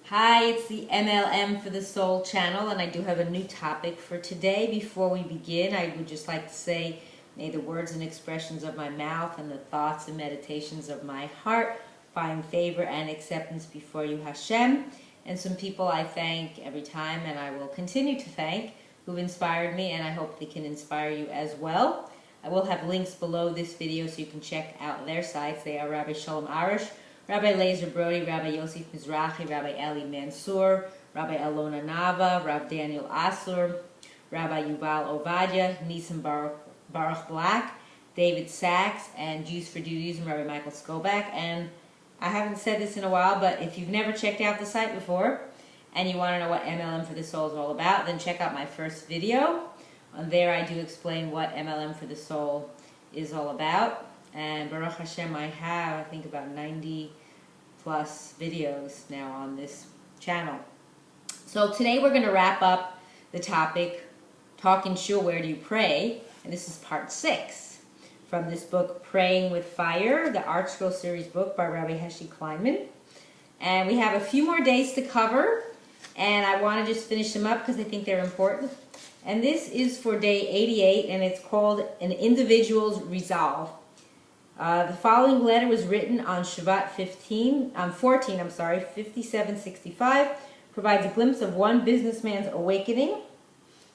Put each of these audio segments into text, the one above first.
Hi, it's the M.L.M for the Soul channel, and I do have a new topic for today. Before we begin, I would just like to say, may the words and expressions of my mouth and the thoughts and meditations of my heart find favor and acceptance before you, Hashem. And some people I thank every time, and I will continue to thank, who've inspired me, and I hope they can inspire you as well. I will have links below this video so you can check out their sites. They are Rabbi Shalom Arush, Rabbi Lazer Brody, Rabbi Yosef Mizrahi, Rabbi Eli Mansour, Rabbi Alona Nava, Rav Daniel Asor, Rabbi Yuval Ovadia, Nisan Baruch Black, David Sachs, and Jews for Judaism, Rabbi Michael Skobac. And I haven't said this in a while, but if you've never checked out the site before and you want to know what M.L.M for the Soul is all about, then check out my first video. On there I do explain what M.L.M for the Soul is all about. And Baruch Hashem, I have, I think, about 90 plus videos now on this channel. So today we're going to wrap up the topic, Talk in Shul, Where Do You Pray? And this is part 6 from this book, Praying with Fire, the Artscroll Series book by Rabbi Heshy Kleinman. And we have a few more days to cover, and I want to just finish them up because I think they're important. And this is for day 88, and it's called An Individual's Resolve. The following letter was written on Shabbat 14, 5765, provides a glimpse of one businessman's awakening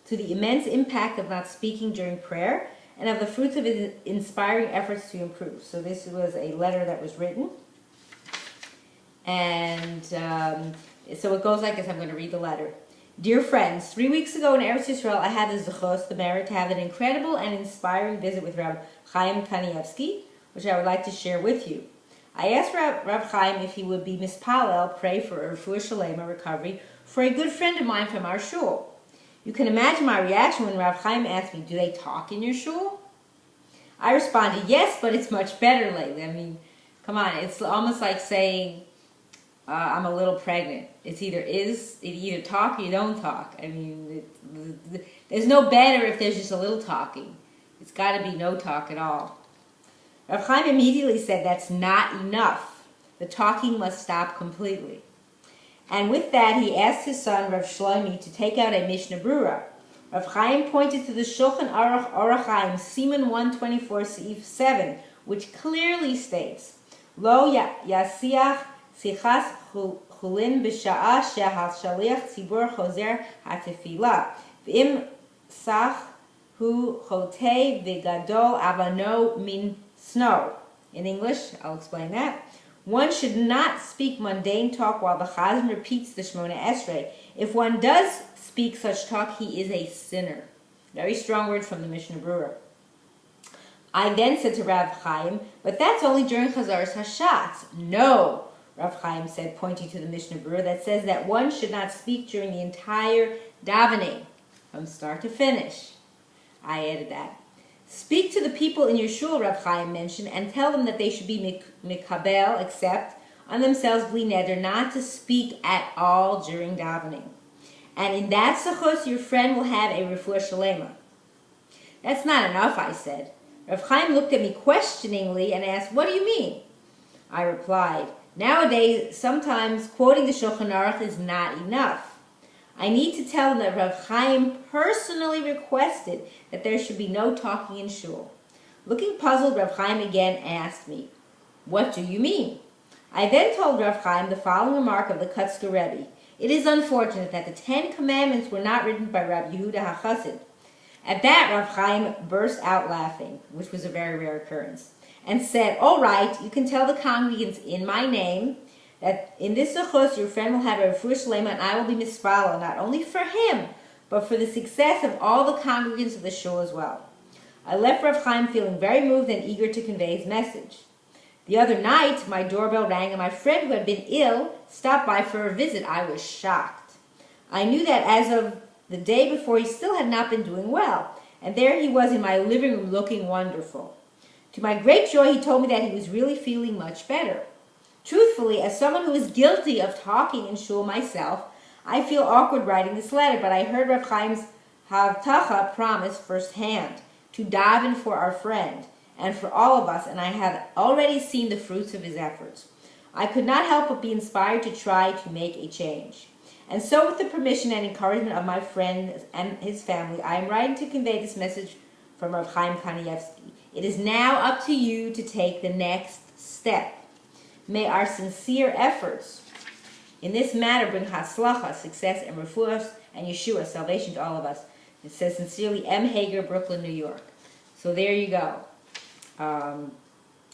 to the immense impact of not speaking during prayer and of the fruits of his inspiring efforts to improve. So this was a letter that was written. And so it goes like this. I'm going to read the letter. Dear friends, 3 weeks ago in Eretz Yisrael, I had the zechus, the merit, to have an incredible and inspiring visit with Rabbi Chaim Kanievsky, which I would like to share with you. I asked Rav Chaim if he would be mispalel, pray for a refuah shalema, recovery, for a good friend of mine from our shul. You can imagine my reaction when Rav Chaim asked me, do they talk in your shul? I responded, yes, but it's much better lately. I mean, come on, it's almost like saying, I'm a little pregnant. It either talk or you don't talk. I mean, there's no better if there's just a little talking. It's got to be no talk at all. Rav Chaim immediately said that's not enough. The talking must stop completely. And with that, he asked his son, Rav Shlomi, to take out a Mishnah Brura. Rav Chaim pointed to the Shulchan Aruch Orach Chaim, Siman 124, Seif 7, which clearly states, Lo yasiach sichas chulin b'sha'a shehal shaliach tzibur chozer hatefila, v'im sach hu chotei v'gadol avano min snow. In English, I'll explain that. One should not speak mundane talk while the Chazan repeats the Shemona Esrei. If one does speak such talk, he is a sinner. Very strong words from the Mishnah Brura. I then said to Rav Chaim, but that's only during Chazaras Hashatz. No, Rav Chaim said, pointing to the Mishnah Brura that says that one should not speak during the entire davening, from start to finish. I added that. Speak to the people in your shul, Rav Chaim mentioned, and tell them that they should be mikabel, accept on themselves bli neder, not to speak at all during davening. And in that zechus, your friend will have a refuah shalema. That's not enough, I said. Rav Chaim looked at me questioningly and asked, what do you mean? I replied, nowadays, sometimes quoting the Shulchan Aruch is not enough. I need to tell them that Rav Chaim personally requested that there should be no talking in shul. Looking puzzled, Rav Chaim again asked me, what do you mean? I then told Rav Chaim the following remark of the Kutzker Rebbe. It is unfortunate that the 10 Commandments were not written by Rabbi Yehuda HaChassid. At that, Rav Chaim burst out laughing, which was a very rare occurrence, and said, all right, you can tell the congregants in my name that in this zechus your friend will have a refuah shalema, and I will be mispalel, not only for him, but for the success of all the congregants of the shul as well. I left Rav Chaim feeling very moved and eager to convey his message. The other night, my doorbell rang, and my friend who had been ill stopped by for a visit. I was shocked. I knew that as of the day before, he still had not been doing well, and there he was in my living room looking wonderful. To my great joy, he told me that he was really feeling much better. Truthfully, as someone who is guilty of talking in shul myself, I feel awkward writing this letter, but I heard Rav Chaim's Havtacha promise firsthand to daven for our friend and for all of us, and I have already seen the fruits of his efforts. I could not help but be inspired to try to make a change. And so, with the permission and encouragement of my friend and his family, I am writing to convey this message from Rav Chaim Kanievsky. It is now up to you to take the next step. May our sincere efforts in this matter bring hatzlacha, success, and refuah, and Yeshua, salvation to all of us. It says sincerely, M. Hager, Brooklyn, New York. So there you go.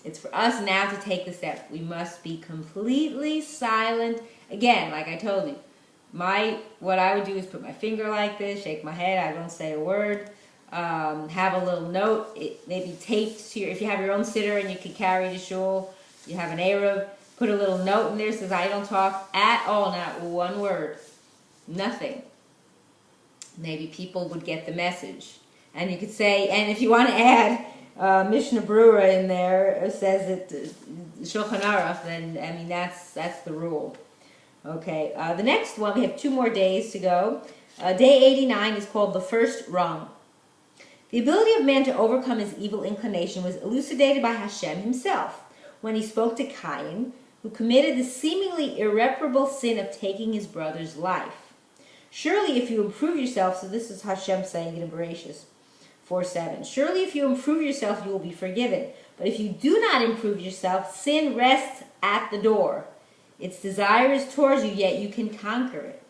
It's for us now to take the step. We must be completely silent. Again, like I told you, what I would do is put my finger like this, shake my head. I don't say a word. Have a little note. Maybe taped to if you have your own sitter and you can carry to shul. You have an Arab. Put a little note in there that says I don't talk at all, not one word, nothing. Maybe people would get the message. And you could say, and if you want to add Mishnah Brura in there, says it Shulchan Aruch, then I mean that's the rule. Okay, the next one, we have 2 more days to go. Day 89 is called the first rung. The ability of man to overcome his evil inclination was elucidated by Hashem himself when he spoke to Cain, who committed the seemingly irreparable sin of taking his brother's life. Surely if you improve yourself, so this is Hashem saying it in Bereshis 4:7. Surely if you improve yourself, you will be forgiven. But if you do not improve yourself, sin rests at the door. Its desire is towards you, yet you can conquer it.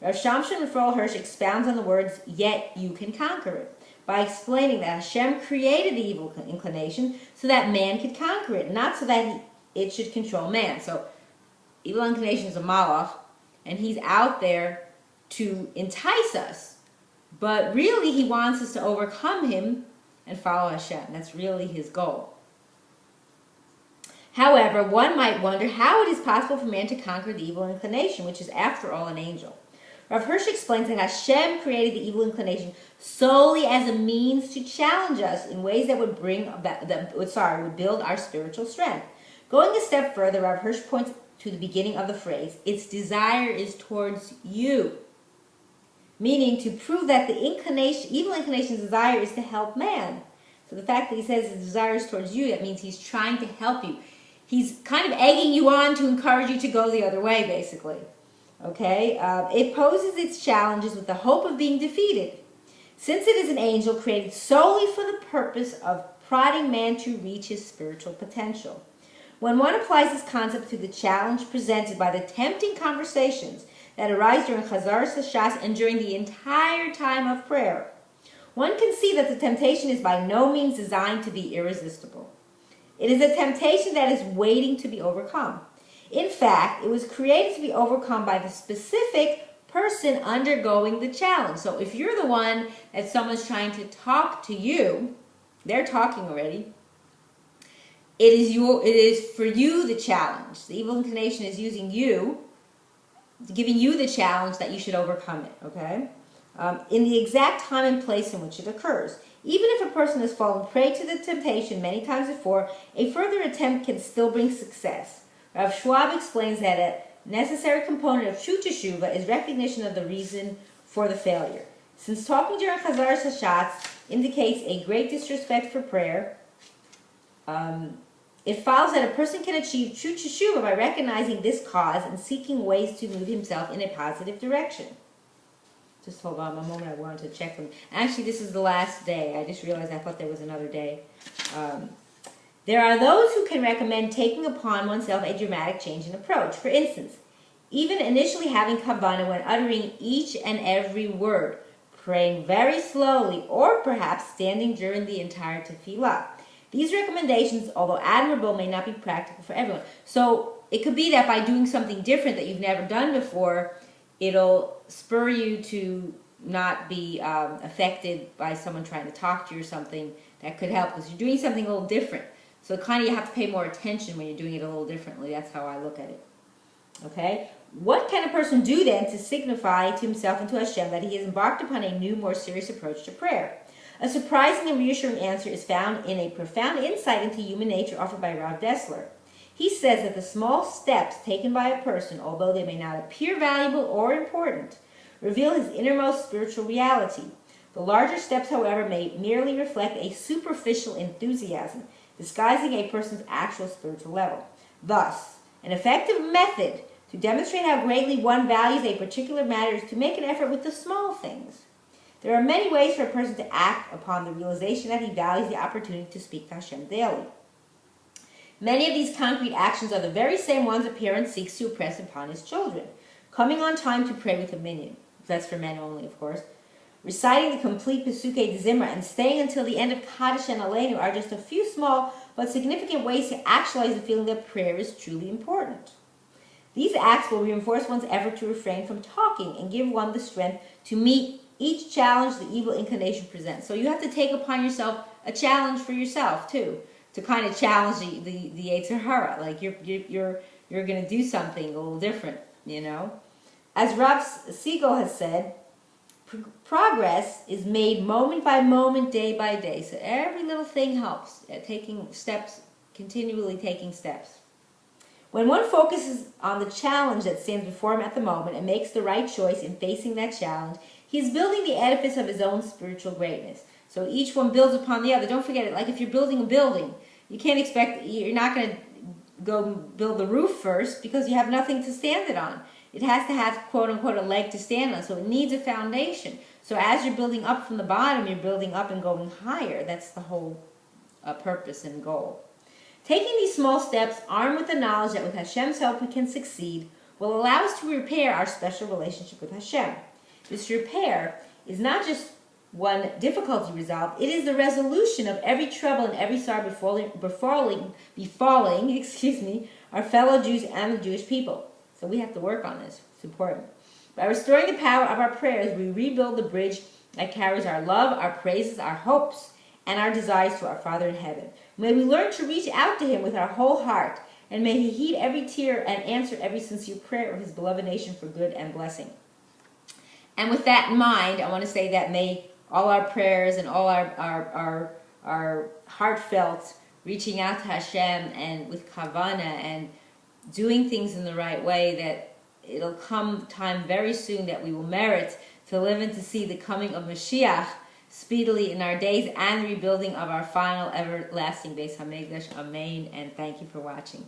Rav Shamshon Raphael Hirsch expounds on the words, yet you can conquer it, by explaining that Hashem created the evil inclination so that man could conquer it, not so that it should control man. So, evil inclination is a malach, and he's out there to entice us. But really, he wants us to overcome him and follow Hashem. That's really his goal. However, one might wonder how it is possible for man to conquer the evil inclination, which is, after all, an angel. Rav Hirsch explains that Hashem created the evil inclination solely as a means to challenge us in ways that would would build our spiritual strength. Going a step further, Rav Hirsch points to the beginning of the phrase, its desire is towards you. Meaning to prove that the evil inclination's desire is to help man. So the fact that he says his desire is towards you, that means he's trying to help you. He's kind of egging you on to encourage you to go the other way, basically. Okay? It poses its challenges with the hope of being defeated, since it is an angel created solely for the purpose of prodding man to reach his spiritual potential. When one applies this concept to the challenge presented by the tempting conversations that arise during Chazaras Hashas and during the entire time of prayer, one can see that the temptation is by no means designed to be irresistible. It is a temptation that is waiting to be overcome. In fact, it was created to be overcome by the specific person undergoing the challenge. So if you're the one that someone's trying to talk to you, they're talking already, it is for you the challenge. The evil inclination is using you, giving you the challenge that you should overcome it, okay? In the exact time and place in which it occurs. Even if a person has fallen prey to the temptation many times before, a further attempt can still bring success. Rav Schwab explains that a necessary component of true teshuvah is recognition of the reason for the failure. Since talking during Chazaras Hashatz indicates a great disrespect for prayer, it follows that a person can achieve true teshuvah by recognizing this cause and seeking ways to move himself in a positive direction. Just hold on a moment, I wanted to check them. Actually, this is the last day. I just realized I thought there was another day. There are those who can recommend taking upon oneself a dramatic change in approach. For instance, even initially having kavanah when uttering each and every word, praying very slowly, or perhaps standing during the entire tefillah. These recommendations, although admirable, may not be practical for everyone. So it could be that by doing something different that you've never done before, it'll spur you to not be affected by someone trying to talk to you or something. That could help because you're doing something a little different. So kind of you have to pay more attention when you're doing it a little differently. That's how I look at it. Okay? What can a person do then to signify to himself and to Hashem that he has embarked upon a new, more serious approach to prayer? A surprising and reassuring answer is found in a profound insight into human nature offered by Rav Dessler. He says that the small steps taken by a person, although they may not appear valuable or important, reveal his innermost spiritual reality. The larger steps, however, may merely reflect a superficial enthusiasm, disguising a person's actual spiritual level. Thus, An effective method to demonstrate how greatly one values a particular matter is to make an effort with the small things. There are many ways for a person to act upon the realization that he values the opportunity to speak to Hashem daily. Many of these concrete actions are the very same ones a parent seeks to impress upon his children. Coming on time to pray with a minyan. That's for men only, of course. Reciting the complete Pesukei Zimra and staying until the end of Kaddish and Aleinu are just a few small but significant ways to actualize the feeling that prayer is truly important. These acts will reinforce one's effort to refrain from talking and give one the strength to meet each challenge the evil inclination presents. So you have to take upon yourself a challenge for yourself too, to kind of challenge the Yetzer Hara. Like you're going to do something a little different, you know. As Rav Siegel has said, progress is made moment by moment, day by day. So every little thing helps. Taking steps, continually taking steps. When one focuses on the challenge that stands before him at the moment and makes the right choice in facing that challenge, he is building the edifice of his own spiritual greatness. So each one builds upon the other. Don't forget it. Like if you're building a building, you can't expect, you're not going to go build the roof first because you have nothing to stand it on. It has to have, quote unquote, a leg to stand on. So it needs a foundation. So as you're building up from the bottom, you're building up and going higher. That's the whole purpose and goal. Taking these small steps, armed with the knowledge that with Hashem's help we can succeed, will allow us to repair our special relationship with Hashem. This repair is not just one difficulty resolved, it is the resolution of every trouble and every sorrow befalling our fellow Jews and the Jewish people. So we have to work on this. It's important. By restoring the power of our prayers, we rebuild the bridge that carries our love, our praises, our hopes, and our desires to our Father in heaven. May we learn to reach out to Him with our whole heart, and may He heed every tear and answer every sincere prayer of His beloved nation for good and blessing. And with that in mind, I want to say that may all our prayers and all our heartfelt reaching out to Hashem and with kavana and doing things in the right way, that it'll come time very soon that we will merit to live and to see the coming of Mashiach speedily in our days and the rebuilding of our final everlasting Beis HaMikdash. Amen. And thank you for watching.